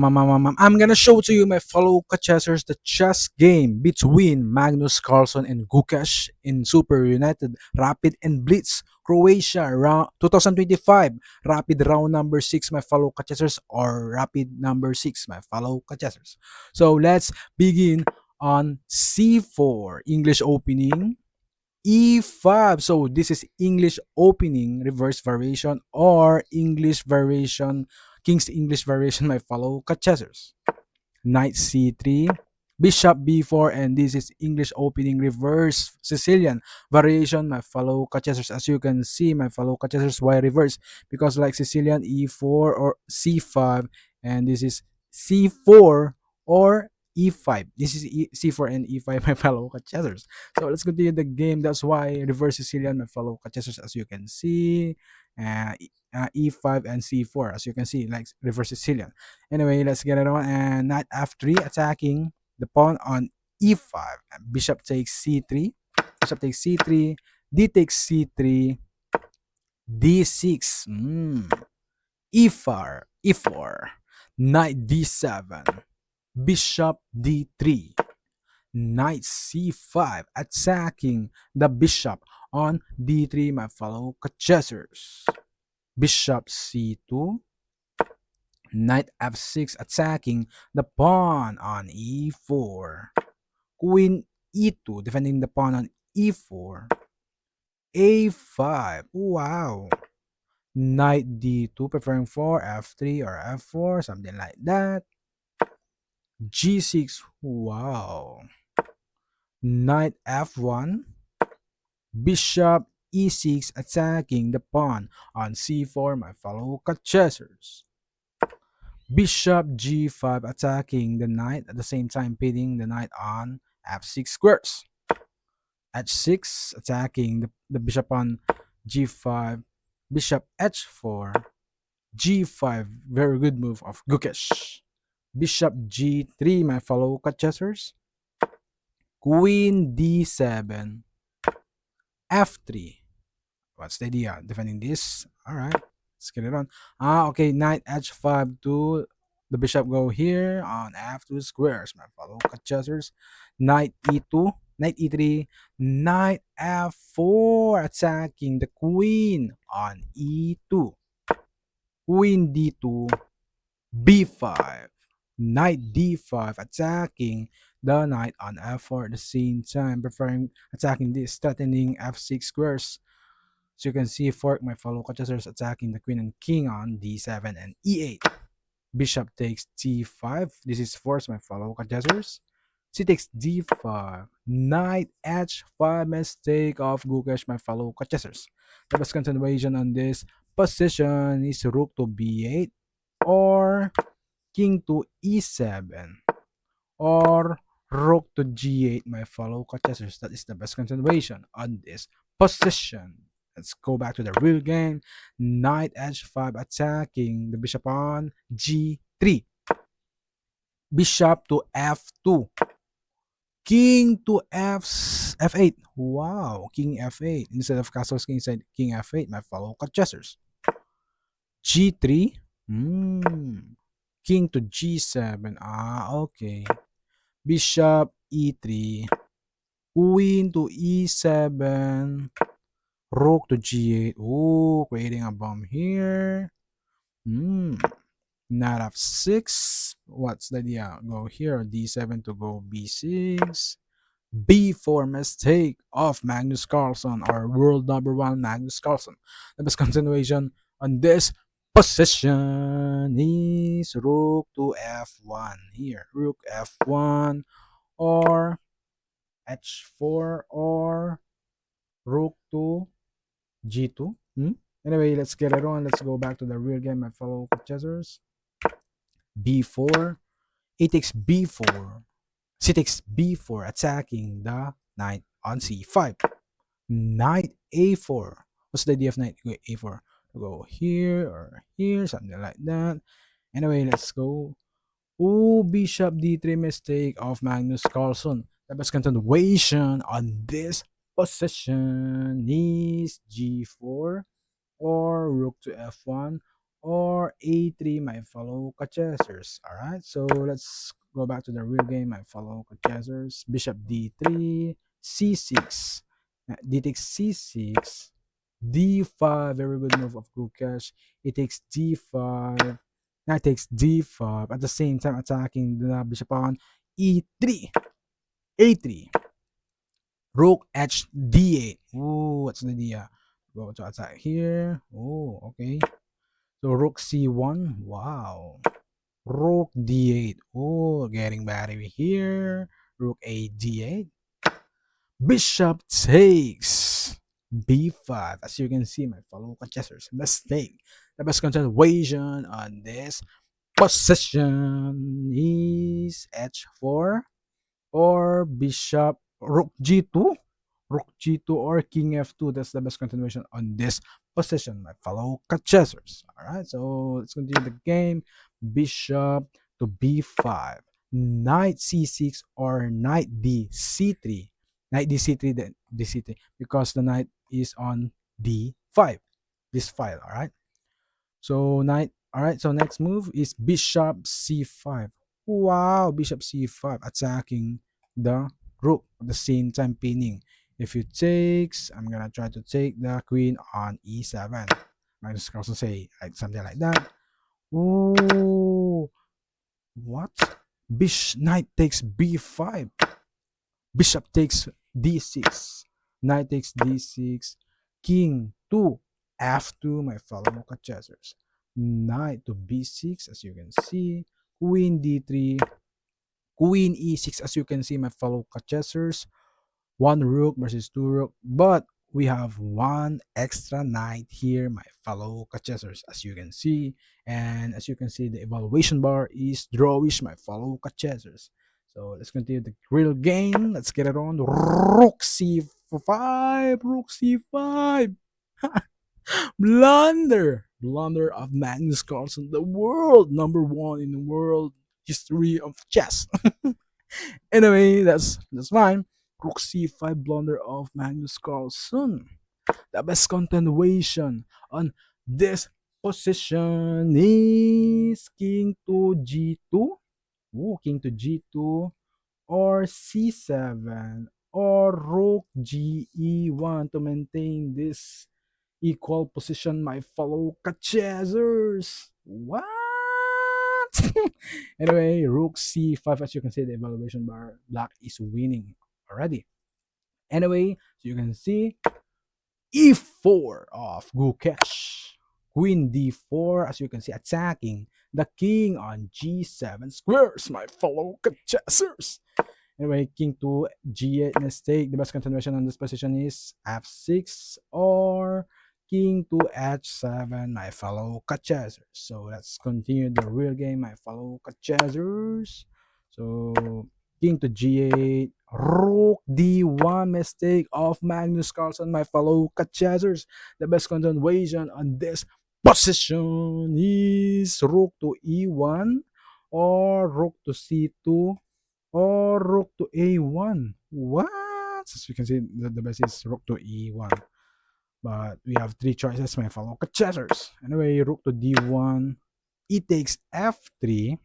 I'm gonna show to you, my fellow chessers, the chess game between Magnus Carlsen and Gukesh in SuperUnited Rapid and Blitz Croatia round 2025 Rapid round number 6, my fellow chessers, or Rapid number 6, my fellow chessers. So let's begin on C4 English opening. E5. So this is English opening reverse variation or English variation, King's English variation, my fellow chessers. Knight C3, Bishop B4, and this is English opening reverse Sicilian variation, my fellow chessers. As you can see, my fellow chessers, why reverse? Because like Sicilian E4 or C5, and this is C4 or E5. This is C4 and E5, my fellow chessers. So let's continue the game. That's why reverse Sicilian, my fellow chessers, as you can see. E5 and C4, as you can see, like reverse Sicilian. Anyway, let's get it on. And knight f3 attacking the pawn on e5. And bishop takes c3. Bishop takes c3. D takes c3. D6. E4. E4. Knight d7. Bishop d3. Knight c5 attacking the bishop on d3, my fellow chessers. Bishop c2. Knight f6 attacking the pawn on e4. Queen e2 defending the pawn on e4. a5. Wow. Knight d2 preferring for f3 or f4, something like that. g6. Wow. Knight f1. Bishop e6 attacking the pawn on c4, my fellow chessers. Bishop g5 attacking the knight, at the same time pitting the knight on f6 squares. h6 attacking the bishop on g5. Bishop h4. g5, very good move of Gukesh. Bishop g3, my fellow chessers. Queen d7. f3. What's the idea? Defending this. All right, let's get it on. Okay, knight h5 to the bishop go here on f2 squares, my fellow chessers. Knight e2, knight e3, knight f4 attacking the queen on e2. Queen d2, b5, knight d5 attacking the knight on f4 at the same time, preferring attacking this, threatening f6 squares. So you can see fork, my fellow chessers, attacking the queen and king on d7 and e8. Bishop takes d5. This is force, my fellow chessers. C takes d5. Knight h5, mistake of Gukesh, my fellow chessers. The best continuation on this position is rook to b8 or king to e7 or rook to g8, my fellow chessers. That is the best continuation on this position. Let's go back to the real game. Knight h5 attacking the bishop on g3. Bishop to f2. King to f8. Wow, king f8 instead of castles king inside king f8, my fellow chessers. g3. King to g7. Okay. Bishop e3. Queen to e7. Rook to g8. Oh, creating a bomb here. Knight f6. What's the idea? Go here. d7 to go b6. b4, mistake of Magnus Carlsen, or world number 1 Magnus Carlsen. The best continuation on this position is rook to f1 here. Rook f1 or h4 or rook to g2. Anyway, let's get it on. Let's go back to the real game, my fellow chessers. b4, a takes b4, c takes b4, attacking the knight on c5. Knight a4. What's the idea of knight a4? Go here or here, something like that. Anyway, let's go. Oh, bishop d3, mistake of Magnus Carlsen. The best continuation on this position is g4 or rook to f1 or a3, my fellow chessers. All right, so let's go back to the real game, my fellow chessers. Bishop d3, c6, d takes c6, d5. Very good move of Gukesh. It takes d5. Knight takes d5. At the same time, attacking the bishop on e3, a3. Rook h d8. Ooh, what's the idea? Go to attack here. Oh, okay. So rook c1. Wow. Rook d8. Oh, getting battery here. Rook a d8. Bishop takes b5. As you can see, my fellow contestants, mistake. The best continuation on this position is h4 or bishop rook g2, rook g2 or king f2. That's the best continuation on this position, my fellow chessers. All right, so let's continue the game. Bishop to b5, knight c6 or knight d c3, knight d c3, then d c3, because the knight is on d5, this file. All right, so knight. All right, so next move is bishop c5. Wow, bishop c5 attacking the rook at the same time pinning. If you takes, I'm gonna try to take the queen on e7. Magnus Carlsen say like something like that. Ooh, what? Knight takes b5. Bishop takes d6. Knight takes d6. King to f2, my fellow chessers. Knight to b6, as you can see. Queen d3. Queen e6, as you can see, my fellow chessers. One rook versus two rook, but we have one extra knight here, my fellow chessers, as you can see. And as you can see, the evaluation bar is drawish, my fellow chessers. So let's continue the real game. Let's get it on. Rook c5, rook c5. Blunder of Magnus Carlsen, the world number one in the world history of chess. Anyway, that's fine. Rook c5 blunder of Magnus Carlsen. The best continuation on this position is king to g2. Ooh, king to g2 or c7 or rook ge1 to maintain this equal position, my fellow chessers. What? Anyway, rook c5. As you can see, the evaluation bar, black is winning already. Anyway, so you can see e4 of Gukesh. Queen d4, as you can see, attacking the king on g7 squares, my fellow chessers. Anyway, king to g8 mistake. The best continuation on this position is f6 or king to h7, my fellow chessers. So let's continue the real game, my fellow chessers. So king to g8, rook d1 mistake of Magnus Carlsen, my fellow chessers. The best continuation on this position is rook to e1 or rook to c2 or rook to a1. What? As you can see, the best is rook to e1. But we have three choices, my fellow chessers. Anyway, rook to d1. E takes f3.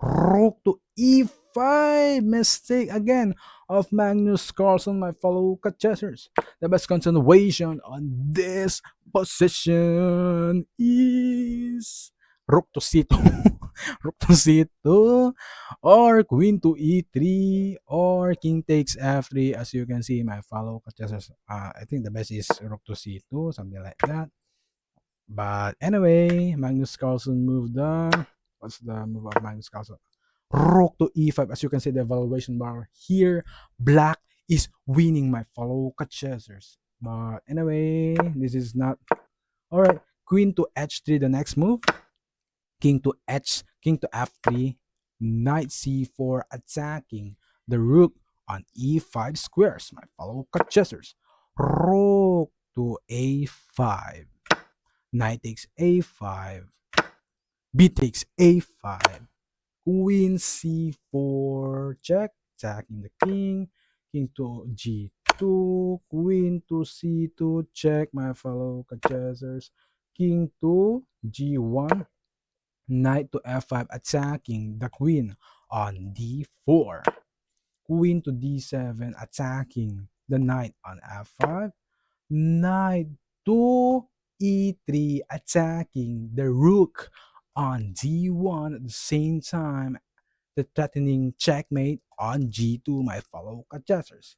Rook to e5. Mistake again of Magnus Carlsen, my fellow chessers. The best continuation on this position is rook to c2. Rook to c2 or queen to e3 or king takes f3. As you can see, my fellow chessers, I think the best is rook to c2, something like that. But anyway, Magnus Carlsen moved on. What's the move of Magnus Carlsen? Rook to e5. As you can see, the evaluation bar here, black is winning, my fellow chessers. But anyway, this is not all right. Queen to h3, the next move. King to f3, knight c4, attacking the rook on e5 squares, my fellow chessers. Rook to a5, knight takes a5, b takes a5, queen c4 check, attacking the king to g2, queen to c2 check, my fellow chessers. king to g1, knight to f5, attacking the queen on d4, queen to d7, attacking the knight on f5, knight to e3, attacking the rook on d1 at the same time, the threatening checkmate on g2, my fellow chessers.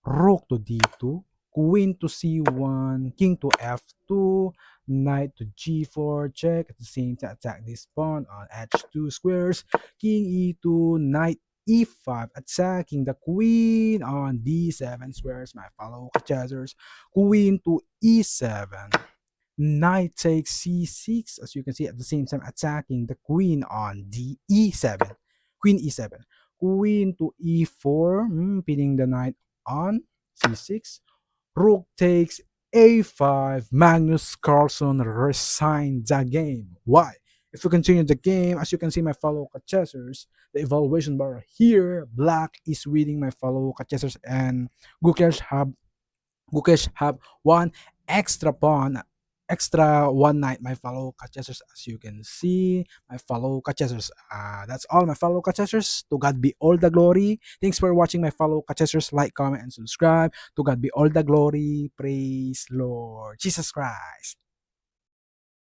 Rook to d2, queen to c1, king to f2, knight to g4, check at the same time, attack this pawn on h2 squares, king e2, knight e5, attacking the queen on d7 squares, my fellow chessers, queen to e7, knight takes c6, as you can see, at the same time attacking the queen on e7, queen e7, queen to e4, pinning the knight on c6, rook takes a5, Magnus Carlsen resigned the game. Why? If we continue the game, as you can see, my fellow chessers, the evaluation bar here, black is winning, my fellow chessers, and Gukesh have one extra pawn, extra one knight, my fellow catchers, as you can see, my fellow catchers. That's all, my fellow catchers. To God be all the glory. Thanks for watching, my fellow catchers. Like, comment, and subscribe. To God be all the glory. Praise Lord Jesus Christ.